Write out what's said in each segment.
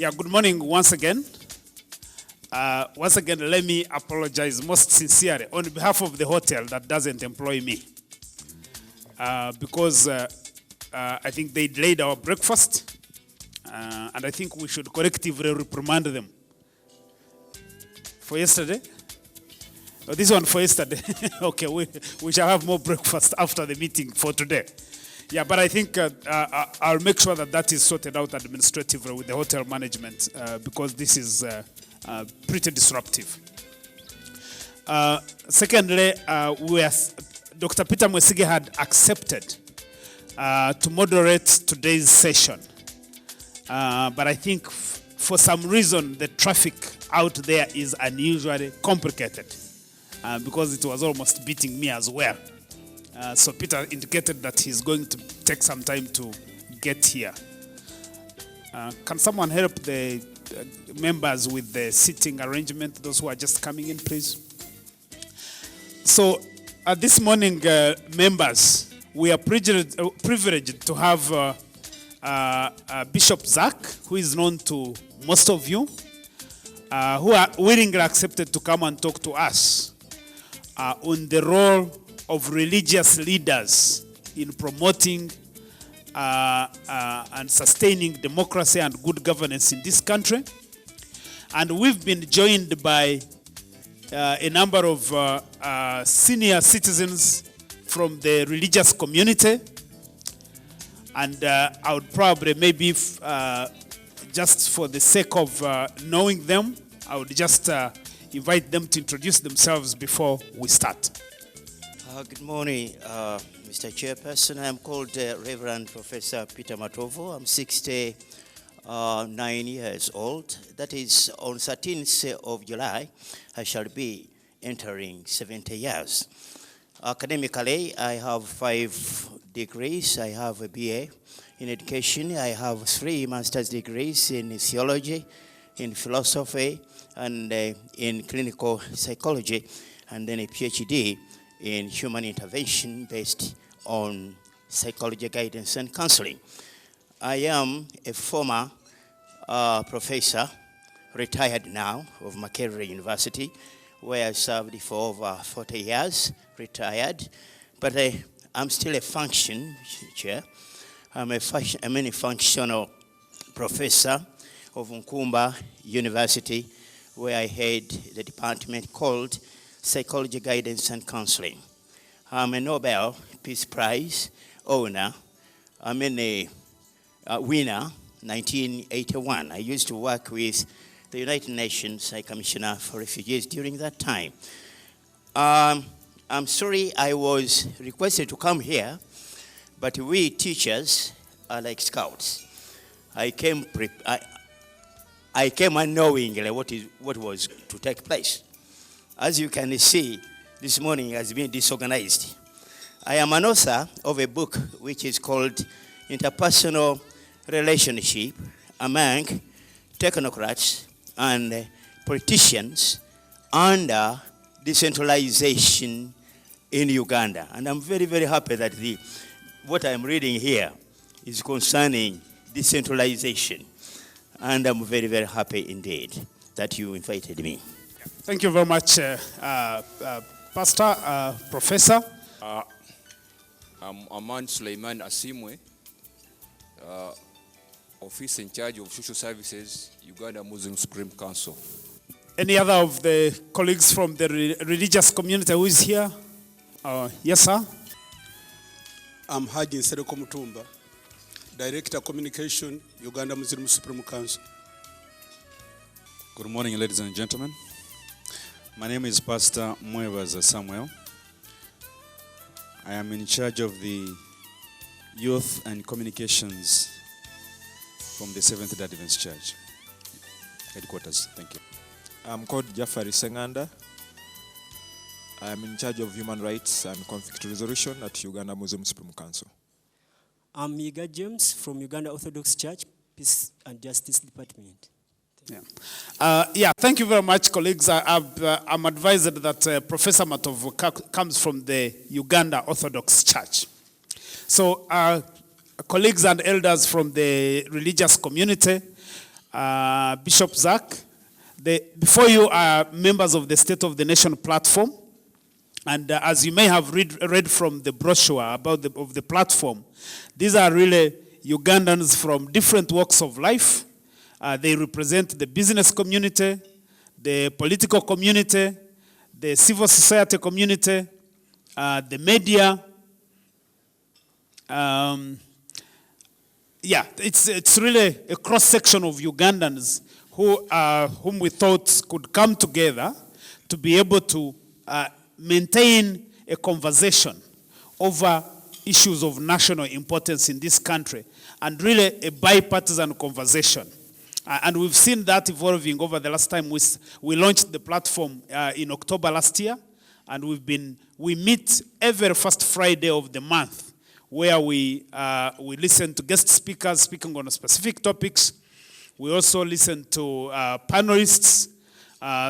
Yeah, good morning once again. Once again, let me apologize most sincerely on behalf of the hotel that doesn't employ me. Because I think they delayed our breakfast, and I think we should collectively reprimand them. For yesterday? Oh, this one for yesterday. Okay, we shall have more breakfast after the meeting for today. Yeah, but I think I'll make sure that is sorted out administratively with the hotel management because this is pretty disruptive. Secondly, Dr. Peter Mwesige had accepted to moderate today's session. But I think for some reason, the traffic out there is unusually complicated because it was almost beating me as well. So Peter indicated that he's going to take some time to get here. Can someone help the members with the seating arrangement, those who are just coming in, please? So this morning, members, we are privileged to have Bishop Zach, who is known to most of you, who are willingly accepted to come and talk to us on the role of religious leaders in promoting and sustaining democracy and good governance in this country. And we've been joined by a number of senior citizens from the religious community. And I would probably maybe, just for the sake of knowing them, I would just invite them to introduce themselves before we start. Good morning, Mr. Chairperson. I'm called Reverend Professor Peter Matovo. I'm 69 years old. That is, on 13th of July, I shall be entering 70 years. Academically, I have 5 degrees. I have a BA in education. I have 3 master's degrees in theology, in philosophy, and in clinical psychology, and then a PhD in human intervention based on psychology guidance and counseling. I am a former professor, retired now, of Makerere University, where I served for over 40 years, retired. But I'm still a function chair. I'm a functional professor of Nkumba University, where I head the department called Psychology Guidance and Counseling. I'm a Nobel Peace Prize owner. I'm a winner, 1981. I used to work with the United Nations High Commissioner for Refugees during that time. I'm sorry I was requested to come here, but we teachers are like scouts. I came unknowingly what was to take place. As you can see, this morning has been disorganized. I am an author of a book which is called Interpersonal Relationship Among Technocrats and Politicians Under Decentralization in Uganda. And I'm very, very happy that what I'm reading here is concerning decentralization. And I'm very, very happy indeed that you invited me. Thank you very much, Pastor, Professor. I'm Aman Suleiman Asimwe, Office in charge of Social Services, Uganda Muslim Supreme Council. Any other of the colleagues from the religious community who is here? Yes, sir. I'm Haji Nsereko Mutumba, Director Communication, Uganda Muslim Supreme Council. Good morning, ladies and gentlemen. My name is Pastor Mwebaza Samuel. I am in charge of the Youth and Communications from the Seventh-day Adventist Church headquarters. Thank you. I'm called Jafari Senganda. I am in charge of Human Rights and Conflict Resolution at Uganda Muslim Supreme Council. I'm Miga James from Uganda Orthodox Church, Peace and Justice Department. Yeah, thank you very much, colleagues. I'm advised that Professor Matov comes from the Uganda Orthodox Church. So, colleagues and elders from the religious community, Bishop Zach. Before you are members of the State of the Nation platform. And as you may have read from the brochure about the platform, these are really Ugandans from different walks of life. They represent the business community, the political community, the civil society community, the media. It's really a cross-section of Ugandans whom we thought could come together to be able to maintain a conversation over issues of national importance in this country, and really a bipartisan conversation. And we've seen that evolving over the last time we launched the platform in October last year, and we meet every first Friday of the month, where we listen to guest speakers speaking on specific topics. We also listen to panelists.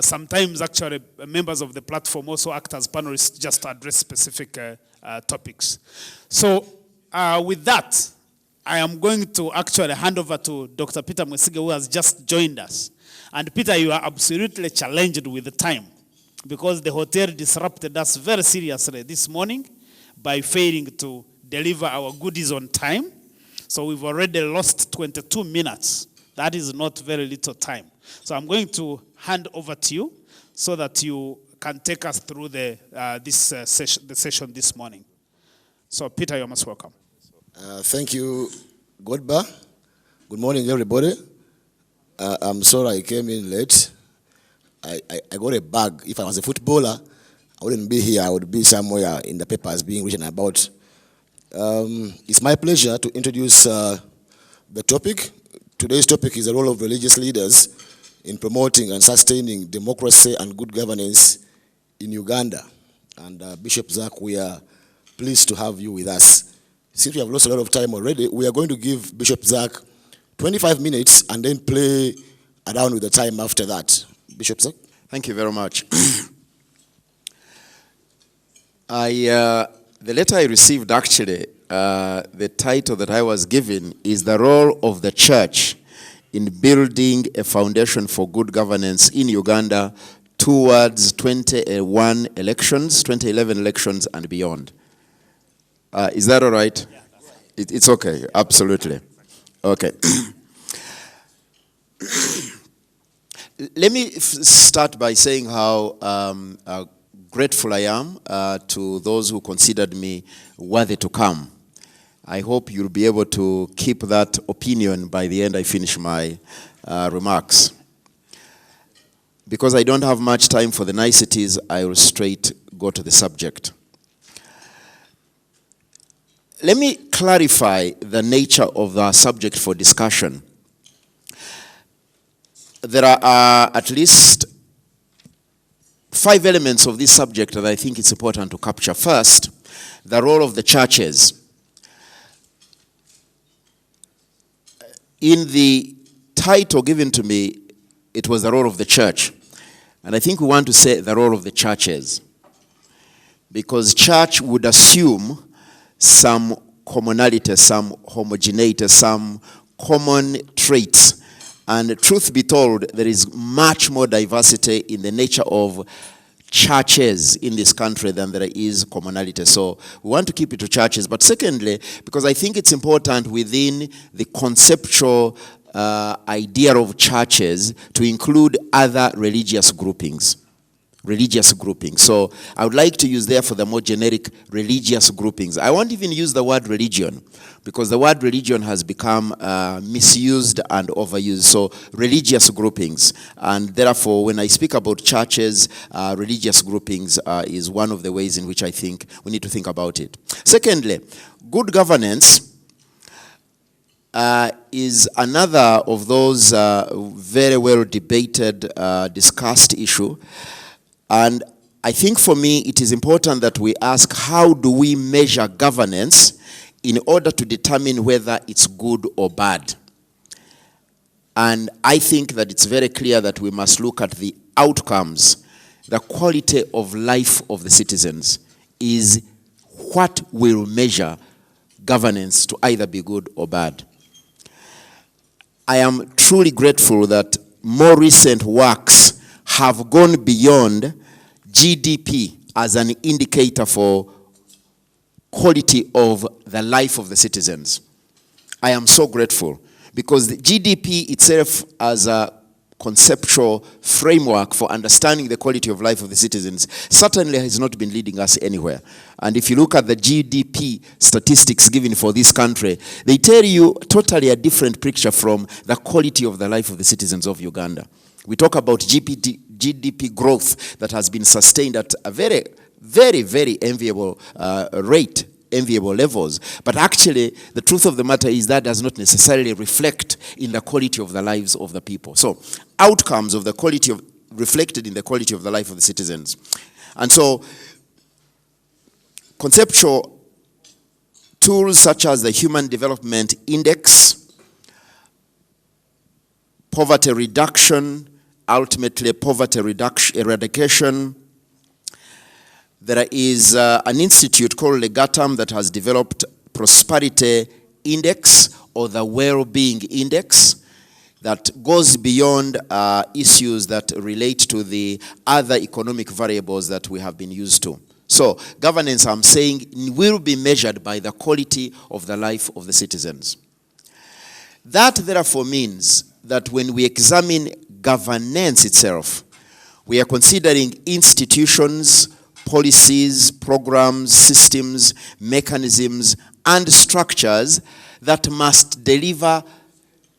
Sometimes actually members of the platform also act as panelists just to address specific topics. So with that, I am going to actually hand over to Dr. Peter Mwesige, who has just joined us. And Peter, you are absolutely challenged with the time, because the hotel disrupted us very seriously this morning by failing to deliver our goodies on time. So we've already lost 22 minutes. That is not very little time. So I'm going to hand over to you so that you can take us through the session this morning. So Peter, you're most welcome. Thank you, Godba. Good morning, everybody. I'm sorry I came in late. I got a bug. If I was a footballer, I wouldn't be here. I would be somewhere in the papers being written about. It's my pleasure to introduce the topic. Today's topic is the role of religious leaders in promoting and sustaining democracy and good governance in Uganda. And Bishop Zach, we are pleased to have you with us. Since we have lost a lot of time already, we are going to give Bishop Zach 25 minutes and then play around with the time after that. Bishop Zach? Thank you very much. The letter I received, actually, the title that I was given is The Role of the Church in Building a Foundation for Good Governance in Uganda towards 2011 elections and beyond. Is that all right? Yeah, it's okay, absolutely. Okay. Let me start by saying how grateful I am to those who considered me worthy to come. I hope you'll be able to keep that opinion by the end I finish my remarks. Because I don't have much time for the niceties, I will straight go to the subject. Let me clarify the nature of the subject for discussion. There are at least 5 elements of this subject that I think it's important to capture. First, the role of the churches. In the title given to me, it was the role of the church. And I think we want to say the role of the churches, because church would assume some commonality, some homogeneity, some common traits. And truth be told, there is much more diversity in the nature of churches in this country than there is commonality. So we want to keep it to churches. But secondly, because I think it's important within the conceptual idea of churches to include other religious groupings. So I would like to use therefore the more generic religious groupings. I won't even use the word religion, because the word religion has become misused and overused. So religious groupings. And therefore, when I speak about churches, religious groupings is one of the ways in which I think we need to think about it. Secondly, good governance is another of those very well debated, discussed issue. And I think for me, it is important that we ask, how do we measure governance in order to determine whether it's good or bad? And I think that it's very clear that we must look at the outcomes. The quality of life of the citizens is what will measure governance to either be good or bad. I am truly grateful that more recent works have gone beyond GDP as an indicator for quality of the life of the citizens. I am so grateful because the GDP itself as a conceptual framework for understanding the quality of life of the citizens certainly has not been leading us anywhere. And if you look at the GDP statistics given for this country, they tell you totally a different picture from the quality of the life of the citizens of Uganda. We talk about GDP growth that has been sustained at a very, very, very enviable rate, enviable levels. But actually, the truth of the matter is that does not necessarily reflect in the quality of the lives of the people. So, outcomes of the quality of, reflected in the quality of the life of the citizens. And so, conceptual tools such as the Human Development Index, poverty reduction, ultimately poverty reduction, eradication. There is an institute called Legatum that has developed Prosperity Index or the Well-Being Index that goes beyond issues that relate to the other economic variables that we have been used to. So governance, I'm saying, will be measured by the quality of the life of the citizens. That therefore means that when we examine governance itself, we are considering institutions, policies, programs, systems, mechanisms, and structures that must deliver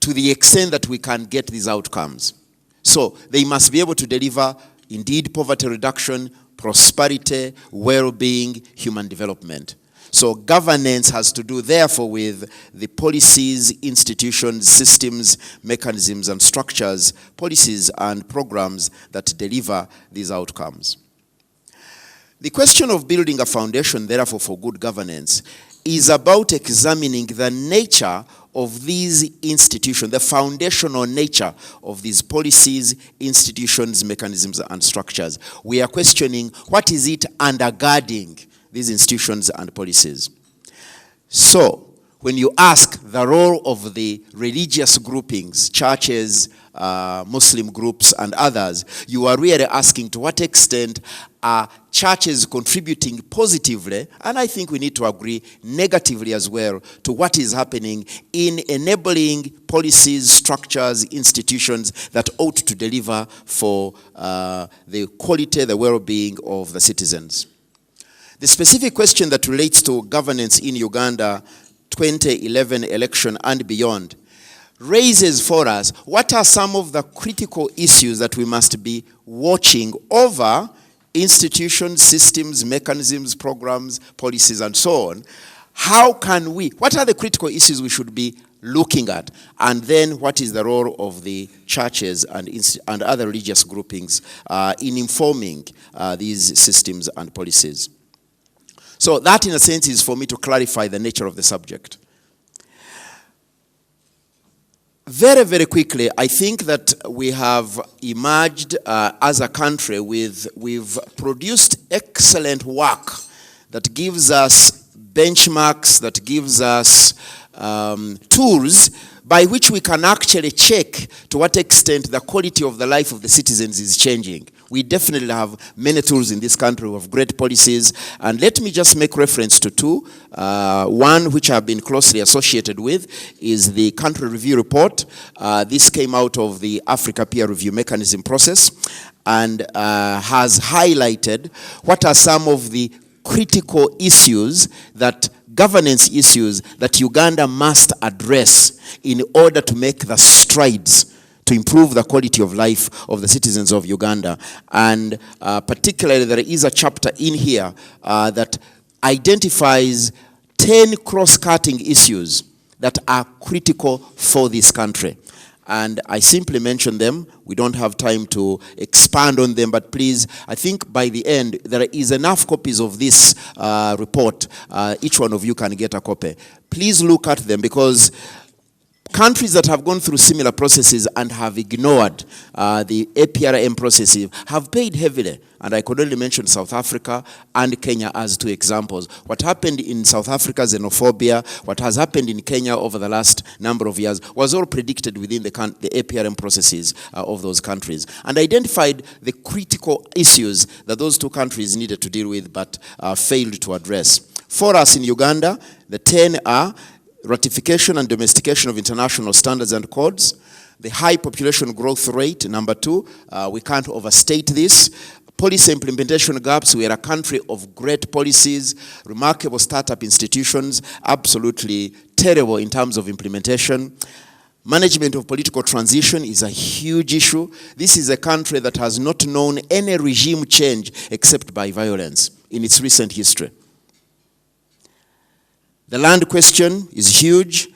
to the extent that we can get these outcomes. So they must be able to deliver, indeed, poverty reduction, prosperity, well-being, human development. So governance has to do, therefore, with the policies, institutions, systems, mechanisms, and structures, policies and programs that deliver these outcomes. The question of building a foundation, therefore, for good governance is about examining the nature of these institutions, the foundational nature of these policies, institutions, mechanisms, and structures. We are questioning what is it undergirding these institutions and policies. So, when you ask the role of the religious groupings, churches, Muslim groups, and others, you are really asking to what extent are churches contributing positively, and I think we need to agree negatively as well, to what is happening in enabling policies, structures, institutions that ought to deliver for the quality, the well-being of the citizens. The specific question that relates to governance in Uganda 2011 election and beyond raises for us what are some of the critical issues that we must be watching over institutions, systems, mechanisms, programs, policies, and so on. How can we, what are the critical issues we should be looking at? And then what is the role of the churches and other religious groupings in informing these systems and policies? So that, in a sense, is for me to clarify the nature of the subject. Very, very quickly, I think that we have emerged as a country we've produced excellent work that gives us benchmarks, that gives us tools by which we can actually check to what extent the quality of the life of the citizens is changing. We definitely have many tools in this country. We have great policies. And let me just make reference to two. One which I've been closely associated with is the country review report. This came out of the Africa Peer Review Mechanism process and has highlighted what are some of the critical issues, that governance issues that Uganda must address in order to make the strides to improve the quality of life of the citizens of Uganda. And particularly there is a chapter in here that identifies 10 cross-cutting issues that are critical for this country. And I simply mention them. We don't have time to expand on them, but please, I think by the end, there is enough copies of this report. Each one of you can get a copy. Please look at them, because Countries that have gone through similar processes and have ignored the APRM processes have paid heavily. And I could only mention South Africa and Kenya as two examples. What happened in South Africa, xenophobia, what has happened in Kenya over the last number of years was all predicted within the APRM processes of those countries, and identified the critical issues that those two countries needed to deal with but failed to address. For us in Uganda, the 10 are ratification and domestication of international standards and codes, the high population growth rate, number 2, we can't overstate this, policy implementation gaps. We are a country of great policies, remarkable startup institutions, absolutely terrible in terms of implementation. Management of political transition is a huge issue. This is a country that has not known any regime change except by violence in its recent history. The land question is huge.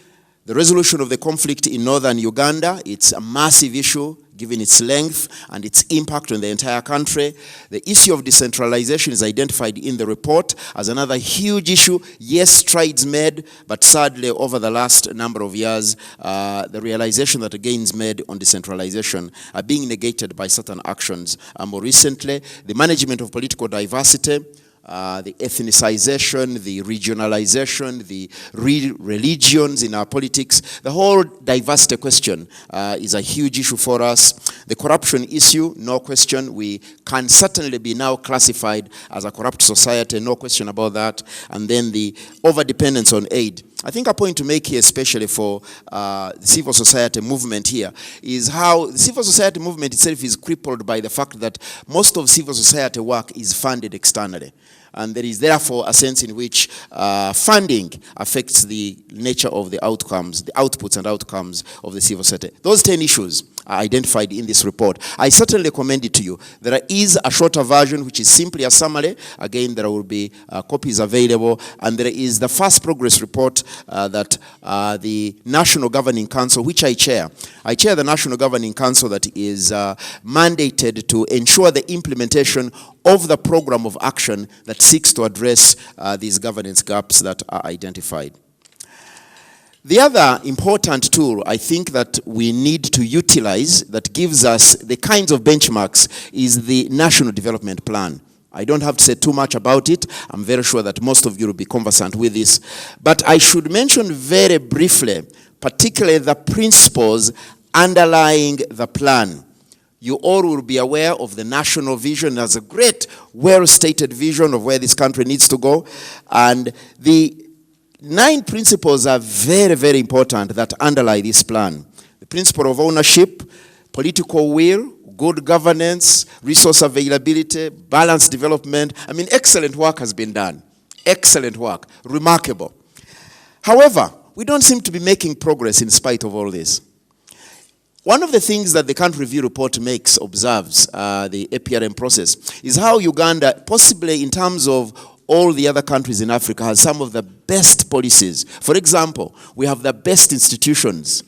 The resolution of the conflict in northern Uganda, it's a massive issue given its length and its impact on the entire country. The issue of decentralization is identified in the report as another huge issue. Yes, strides made, but sadly over the last number of years, the realization that the gains made on decentralization are being negated by certain actions. More recently, the management of political diversity, the ethnicization, the regionalization, the religions in our politics, the whole diversity question is a huge issue for us. The corruption issue, no question, we can certainly be now classified as a corrupt society, no question about that. And then the overdependence on aid. I think a point to make here, especially for the civil society movement here, is how the civil society movement itself is crippled by the fact that most of civil society work is funded externally. And there is therefore a sense in which funding affects the nature of the outcomes, the outputs and outcomes of the civil society. Those 10 issues are identified in this report. I certainly recommend it to you. There is a shorter version which is simply a summary. Again, there will be copies available. And there is the first progress report that the National Governing Council, which I chair. I chair the National Governing Council that is mandated to ensure the implementation of the program of action that seeks to address these governance gaps that are identified. The other important tool I think that we need to utilize that gives us the kinds of benchmarks is the National Development Plan. I don't have to say too much about it. I'm very sure that most of you will be conversant with this. But I should mention very briefly, particularly the principles underlying the plan. You all will be aware of the national vision. There's a great, well-stated vision of where this country needs to go. And the 9 principles are very, very important that underlie this plan. The principle of ownership, political will, good governance, resource availability, balanced development. I mean, excellent work has been done. Excellent work. Remarkable. However, we don't seem to be making progress in spite of all this. One of the things that the country review report observes the APRM process is how Uganda, possibly in terms of all the other countries in Africa, has some of the best policies. For example, we have the best institutions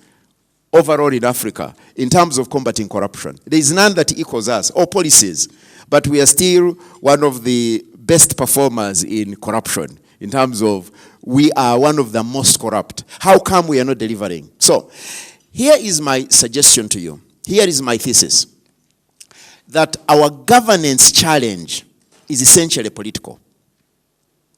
overall in Africa in terms of combating corruption. There is none that equals us, or policies, but we are still one of the best performers in corruption in terms of we are one of the most corrupt. How come we are not delivering? So, here is my suggestion to you. Here is my thesis. That our governance challenge is essentially political.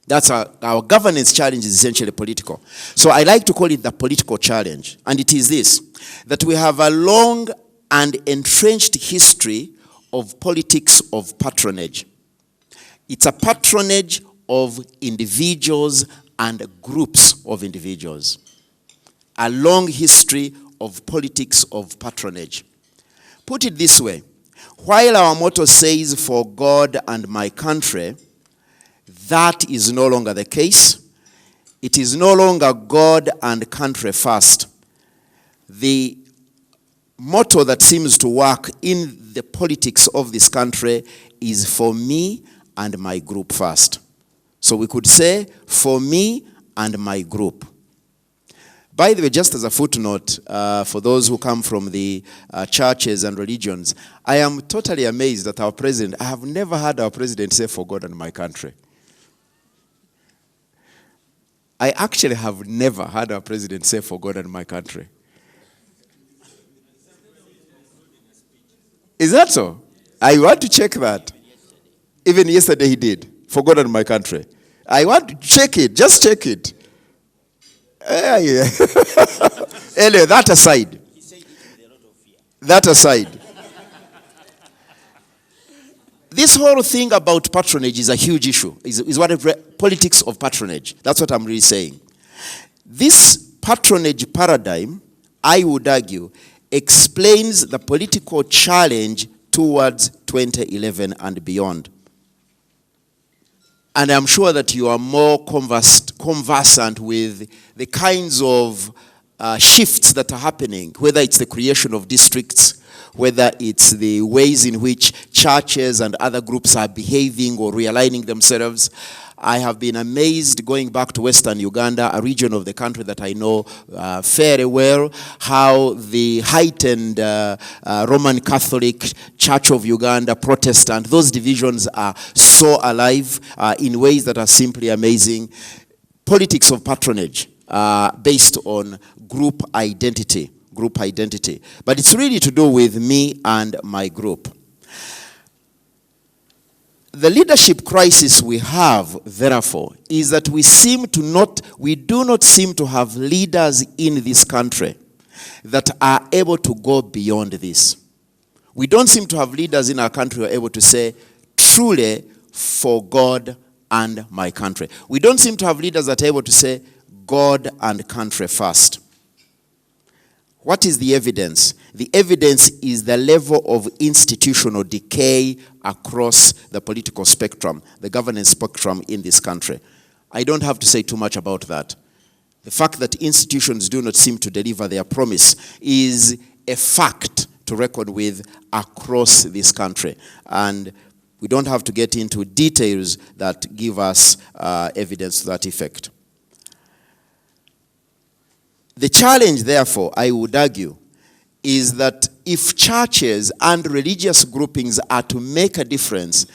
That's our governance challenge is essentially political. So I like to call it the political challenge. And it is this, that we have a long and entrenched history of politics of patronage. It's a patronage of individuals and groups of individuals. A long history of politics of patronage. Put it this way, while our motto says, "For God and my country," that is no longer the case. It is no longer God and country first. The motto that seems to work in the politics of this country is "For me and my group first." So we could say, "For me and my group." By the way, just as a footnote, for those who come from the churches and religions, I am totally amazed at our president. I have never heard our president say, "For God and my country." I actually have never heard our president say, "For God and my country." Is that so? I want to check that. Even yesterday he did. Forgotten my country. I want to check it. Just check it. Yeah. Anyway, that aside. That aside. This whole thing about patronage is a huge issue. Is what politics of patronage. That's what I'm really saying. This patronage paradigm, I would argue, explains the political challenge towards 2011 and beyond. And I'm sure that you are more conversant with the kinds of shifts that are happening, whether it's the creation of districts, whether it's the ways in which churches and other groups are behaving or realigning themselves. I have been amazed going back to Western Uganda, a region of the country that I know fairly well, how the heightened Roman Catholic, Church of Uganda, Protestant, those divisions are so alive in ways that are simply amazing. Politics of patronage based on group identity. But it's really to do with me and my group. The leadership crisis we have, therefore, is that we do not seem to have leaders in this country that are able to go beyond this. We don't seem to have leaders in our country who are able to say, truly, for God and my country. We don't seem to have leaders that are able to say, God and country first. What is the evidence? The evidence is the level of institutional decay across the political spectrum, the governance spectrum in this country. I don't have to say too much about that. The fact that institutions do not seem to deliver their promise is a fact to reckon with across this country. And we don't have to get into details that give us evidence to that effect. The challenge, therefore, I would argue, is that if churches and religious groupings are to make a difference,